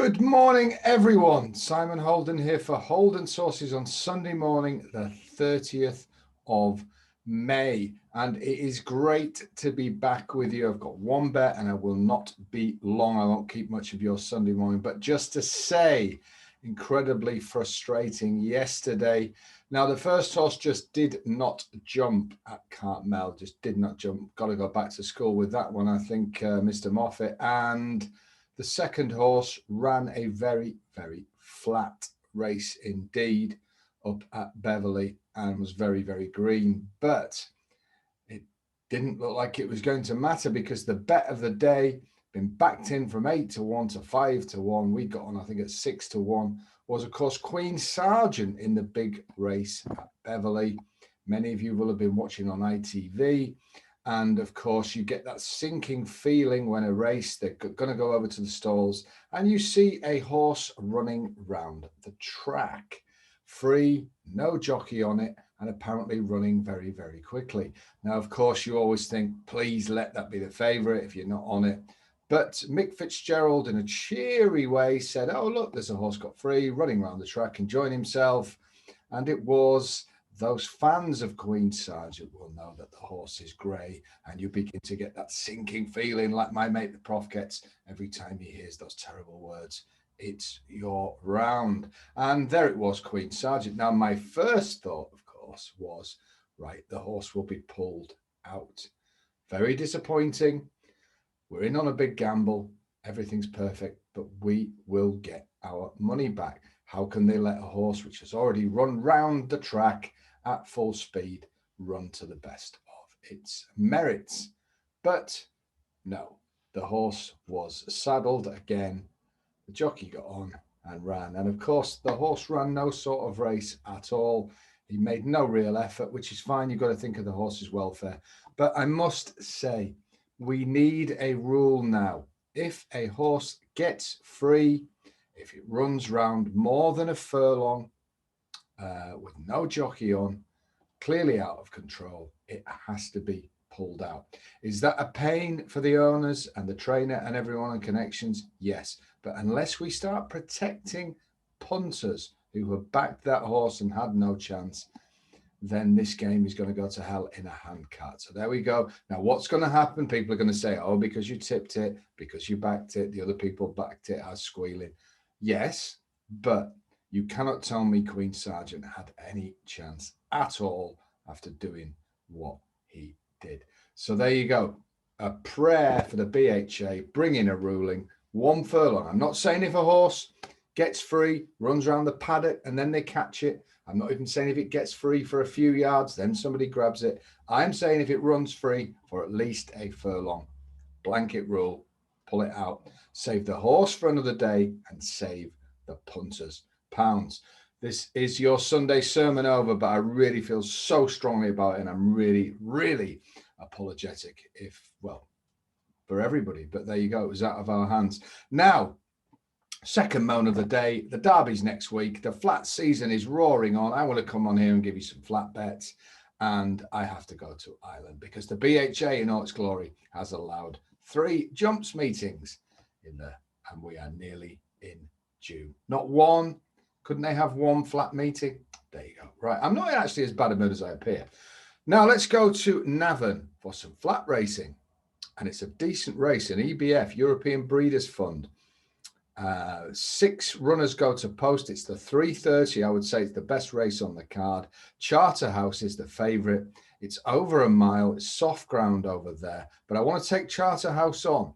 Good morning, everyone. Simon Holden here for Holden Sources on Sunday morning, the 30th of May. And it is great to be back with you. I've got one bet and I will not be long. I won't keep much of your Sunday morning, but just to say, incredibly frustrating yesterday. Now, the first horse just did not jump at Cartmel, just did not jump. Got to go back to school with that one, I think, Mr. Moffat. And the second horse ran a very, very flat race indeed up at Beverley and was very, very green. But it didn't look like it was going to matter because the bet of the day, been backed in from 8 to 1 to 5 to 1. We got on, I think, at 6 to 1, was, of course, Queen Sergeant in the big race at Beverley. Many of you will have been watching on ITV. And of course, you get that sinking feeling when a race, they're going to go over to the stalls and you see a horse running round the track, free, no jockey on it, and apparently running very, very quickly. Now, of course, you always think, please let that be the favourite if you're not on it. But Mick Fitzgerald, in a cheery way, said, oh, look, there's a horse got free, running around the track, enjoying himself. And it was. Those fans of Queen Sergeant will know that the horse is grey, and you begin to get that sinking feeling like my mate the Prof gets every time he hears those terrible words. It's your round. And there it was, Queen Sergeant. Now, my first thought, of course, was, right, the horse will be pulled out. Very disappointing. We're in on a big gamble. Everything's perfect, but we will get our money back. How can they let a horse which has already run round the track at full speed run to the best of its merits? But no, the horse was saddled again. The jockey got on and ran. And of course, the horse ran no sort of race at all. He made no real effort, which is fine. You've got to think of the horse's welfare. But I must say, we need a rule now. If a horse gets free, if it runs round more than a furlong with no jockey on, clearly out of control, it has to be pulled out. Is that a pain for the owners and the trainer and everyone in connections? Yes. But unless we start protecting punters who have backed that horse and had no chance, then this game is going to go to hell in a handcart. So there we go. Now, what's going to happen? People are going to say, oh, because you tipped it, because you backed it, the other people backed it as squealing. Yes, but you cannot tell me Queen Sergeant had any chance at all after doing what he did. So there you go. A prayer for the BHA, bring in a ruling, 1 furlong. I'm not saying if a horse gets free, runs around the paddock, and then they catch it. I'm not even saying if it gets free for a few yards, then somebody grabs it. I'm saying if it runs free for at least a furlong. Blanket rule, pull it out. Save the horse for another day and save the punters pounds. This is your Sunday sermon over, but I really feel so strongly about it, and I'm really, really apologetic for everybody. But there you go. It was out of our hands. Now, second moan of the day, the Derby's next week. The flat season is roaring on. I want to come on here and give you some flat bets, and I have to go to Ireland because the BHA in all its glory has allowed 3 jumps meetings and we are nearly in June. Not one. Couldn't they have 1 flat meeting? There you go. Right. I'm not actually as bad a mood as I appear. Now let's go to Navan for some flat racing. And it's a decent race, an EBF, European Breeders' Fund. 6 runners go to post. It's the 3:30. I would say it's the best race on the card. Charterhouse is the favourite. It's over a mile. It's soft ground over there. But I want to take Charterhouse on.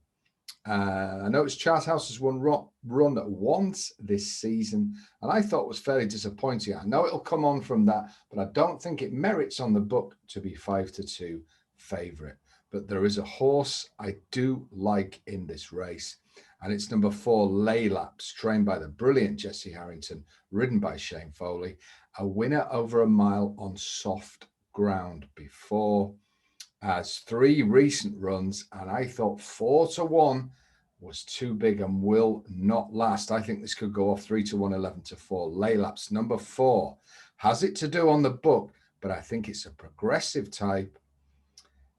I noticed Charterhouse has run once this season, and I thought it was fairly disappointing. I know it'll come on from that, but I don't think it merits on the book to be 5-2 favourite. But there is a horse I do like in this race, and it's number 4, Laylaps, trained by the brilliant Jesse Harrington, ridden by Shane Foley, a winner over a mile on soft ground before. Has 3 recent runs, and I thought 4-1 was too big and will not last. I think this could go off 3-1, 11-4. Laylaps, number 4, has it to do on the book, but I think it's a progressive type.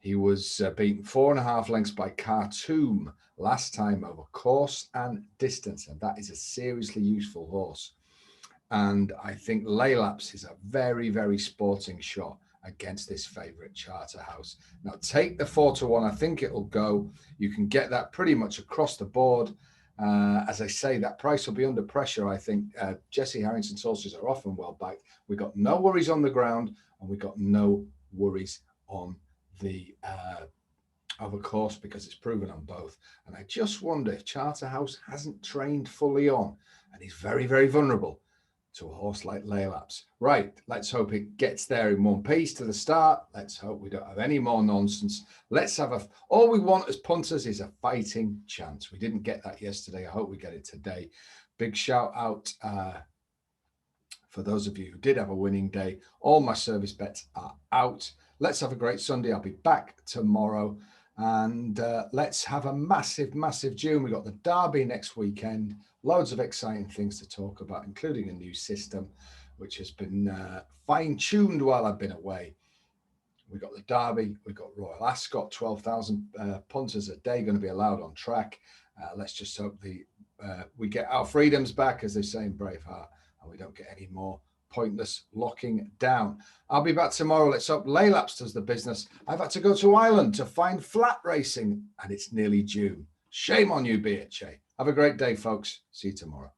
He was beaten 4.5 lengths by Khartoum last time over course and distance, and that is a seriously useful horse. And I think Laylaps is a very, very sporting shot against this favourite Charterhouse. Now take the 4-1. I think it'll go. You can get that pretty much across the board. As I say, that price will be under pressure. I think Jesse Harrington's horses are often well backed. We got no worries on the ground, and we got no worries on the over course because it's proven on both. And I just wonder if Charterhouse hasn't trained fully on, and he's very, very vulnerable to a horse like Laylaps. Right, let's hope it gets there in one piece to the start. Let's hope we don't have any more nonsense. Let's have all we want as punters is a fighting chance. We didn't get that yesterday. I hope we get it today. Big shout out for those of you who did have a winning day. All my service bets are out. Let's have a great Sunday. I'll be back tomorrow. And let's have a massive, massive June. We've got the Derby next weekend. Loads of exciting things to talk about, including a new system, which has been fine-tuned while I've been away. We've got the Derby. We've got Royal Ascot, 12,000 punters a day going to be allowed on track. Let's just hope we get our freedoms back, as they say in Braveheart, and we don't get any more pointless locking down. I'll be back tomorrow. Let's hope Laylaps does the business. I've had to go to Ireland to find flat racing, and it's nearly June. Shame on you, BHA. Have a great day, folks. See you tomorrow.